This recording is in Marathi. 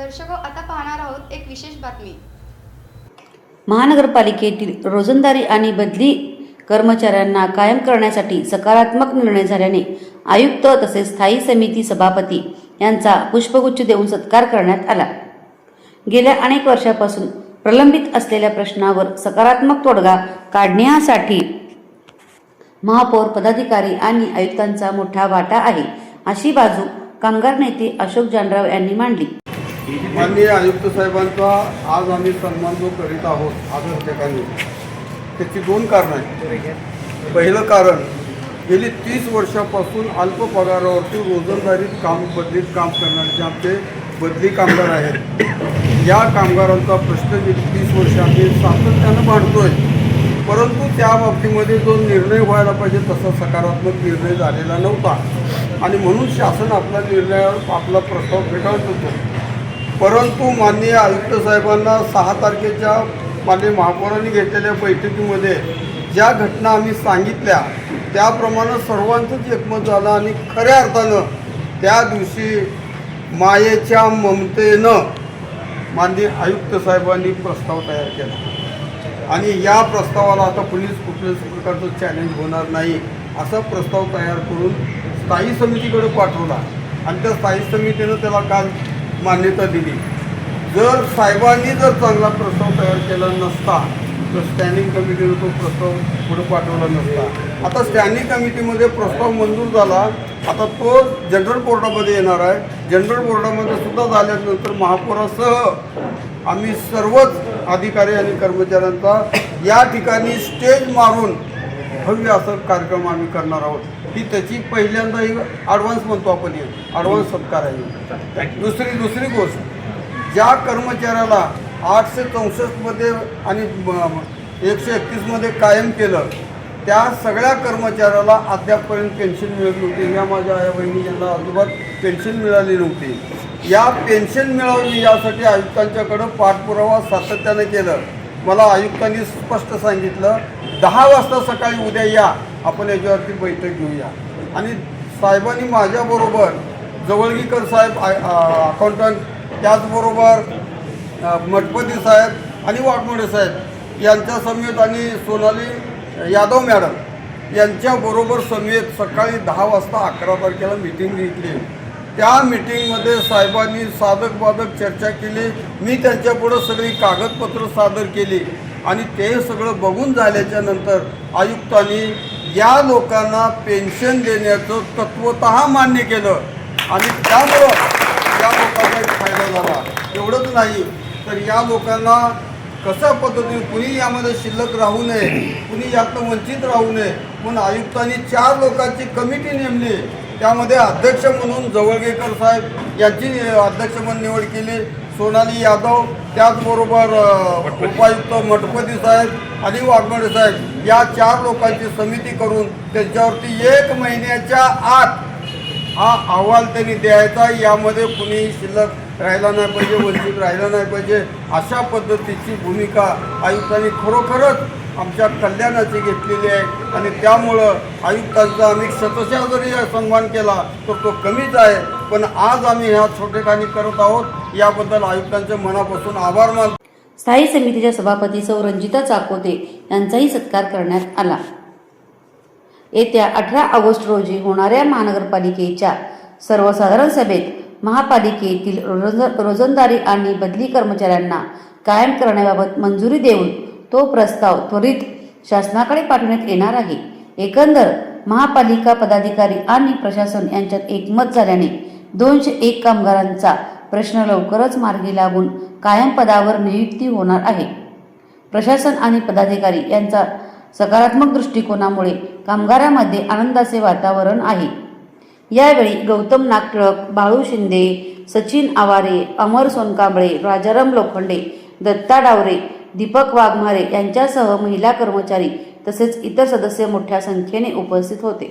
दर्शको, आता पाहणार आहोत एक विशेष बातमी। महानगरपालिकेतील रोजंदारी आणि बदली कर्मचाऱ्यांना कायम करण्यासाठी सकारात्मक निर्णय झाल्याने आयुक्त तसेच स्थायी समिती सभापती यांचा पुष्पगुच्छ देऊन सत्कार करण्यात आला। गेल्या अनेक वर्षापासून प्रलंबित असलेल्या प्रश्नावर सकारात्मक तोडगा काढण्यासाठी महापौर, पदाधिकारी आणि आयुक्तांचा मोठा वाटा आहे, अशी बाजू कामगार नेते अशोक जानराव यांनी मांडली। माननीय आयुक्त साहेबांचा आज आम्ही सन्मान जो करीत आहोत आदर ठिकाणी, त्याची दोन कारणं आहेत। पहिलं कारण, गेली 30 वर्षापासून अल्प पगारावरती रोजंदारीत बदलीत काम करणारे जे आमचे बदली कामगार आहेत, या कामगारांचा प्रश्न गेली 30 वर्ष आम्ही सातत्यानं मांडतोय, परंतु त्या बाबतीमध्ये जो निर्णय व्हायला पाहिजे तसा सकारात्मक निर्णय झालेला नव्हता आणि म्हणून शासन आपला निर्णयावर आपला प्रस्ताव फेटाळत होतो। परंतु माननीय आयुक्त साहेबांना 6 तारखेच्या माननीय महापौरांनी घेतलेल्या बैठकीमध्ये ज्या घटना आम्ही सांगितल्या त्याप्रमाणे सर्वांचंच एकमत झालं आणि खऱ्या अर्थानं त्या दिवशी मायेच्या ममतेनं माननीय आयुक्त साहेबांनी प्रस्ताव तयार केला आणि या प्रस्तावाला आता कुठल्याच प्रकारचं चॅलेंज होणार नाही असा प्रस्ताव तयार करून स्थायी समितीकडे पाठवला आणि त्या स्थायी समितीनं त्याला काल मान्यता दिली। जर साहेबांनी चांगला प्रस्ताव तयार केला नसता तर स्टँडिंग कमिटीनं तो प्रस्ताव पुढे पाठवला नसता। आता स्टँडिंग कमिटीमध्ये प्रस्ताव मंजूर झाला, आता तो जनरल बोर्डामध्ये येणार आहे। जनरल बोर्डामध्ये सुद्धा झाल्यानंतर महापौरासह आम्ही सर्वच अधिकारी आणि कर्मचाऱ्यांचा या ठिकाणी स्टेज मारून भव्य असं कार्यक्रम आम्ही करणार आहोत। ही त्याची पहिल्यांदा ही ॲडव्हान्स म्हणतो आपण, ॲडव्हान्स सत्कार आहे। दुसरी गोष्ट, ज्या कर्मचाऱ्याला 864मध्ये आणि 131मध्ये कायम केलं त्या सगळ्या कर्मचाऱ्याला अद्यापपर्यंत पेन्शन मिळत नव्हती। या माझ्या आया बहिणी यांना अजिबात पेन्शन मिळाली नव्हती। या पेन्शन मिळावी यासाठी आयुक्तांच्याकडं पाठपुरावा सातत्याने केलं। मला आयुक्तांनी स्पष्ट सांगितलं 10 वाजता सकाळी उद्या या, आपण याच्यावरती बैठक घेऊया। आणि साहेबांनी माझ्याबरोबर जवळगीकर साहेब अकाउंटंट, त्याचबरोबर मठपती साहेब आणि वाघमोडे साहेब यांच्या समेत आणि सोनाली यादव मॅडम यांच्याबरोबर समेत सकाळी 10 वाजता 11 तारखेला मीटिंग घेतली। त्या मीटिंगमध्ये साहेबांनी साधक बाधक चर्चा केली, मी त्यांच्यापुढं सगळी कागदपत्र सादर केली आणि ते सगळं बघून झाल्याच्या नंतर आयुक्तांनी या लोकांना पेन्शन देण्याचं तत्वतः मान्य केलं आणि त्यामुळं या लोकांना एक फायदा झाला। एवढंच नाही तर या लोकांना कशा पद्धतीने कुणी यामध्ये शिल्लक राहू नये, कुणी यातनं वंचित राहू नये म्हणून आयुक्तांनी 4 लोकांची कमिटी नेमली। त्यामध्ये अध्यक्ष म्हणून जवळगेकर साहेब यांची अध्यक्ष म्हणून निवड केली, सोनाली यादव, त्याचबरोबर उपायुक्त मठपती साहेब आणि वाघमोडे साहेब या 4 लोकांची समिती करून त्यांच्यावरती 1 महिन्याच्या आत हा अहवाल त्यांनी द्यायचा। यामध्ये कुणी शिल्लक राहिला नाही पाहिजे, वंचित राहिला नाही पाहिजे, अशा पद्धतीची भूमिका आयुक्तांनी खरोखरच आमच्या कल्याणाची घेतलेली आहे आणि त्यामुळं आयुक्तांचा आम्ही शतशः जरी सन्मान केला तर तो कमीच आहे। पण आज आम्ही ह्या छोटेखानी करत आहोत, याबद्दल आयुक्तांचे मनापासून आभार मानतो। स्थायी समितीच्या सभापती सौ रंजिता चाकोते यांचाही सत्कार करण्यात आला। येत्या 18 ऑगस्ट रोजी होणाऱ्या महानगरपालिकेच्या सर्वसाधारण सभेत महापालिकेतील रोजंदारी आणि बदली कर्मचाऱ्यांना कायम करण्याबाबत मंजुरी देऊन तो प्रस्ताव त्वरित शासनाकडे पाठवण्यात येणार आहे। एकंदर महापालिका पदाधिकारी आणि प्रशासन यांच्यात एकमत झाल्याने 201 कामगारांचा प्रश्न लवकरच मार्गी लागून कायम पदावर नियुक्ती होणार आहे। प्रशासन आणि पदाधिकारी यांचा सकारात्मक दृष्टिकोनामुळे कामगारांमध्ये आनंदाचे वातावरण आहे। यावेळी गौतम नागटिळक, बाळू शिंदे, सचिन आवारे, अमर सोनकांबळे, राजाराम लोखंडे, दत्ता डावरे, दीपक वाघमारे यांच्यासह महिला कर्मचारी तसेच इतर सदस्य मोठ्या संख्येने उपस्थित होते।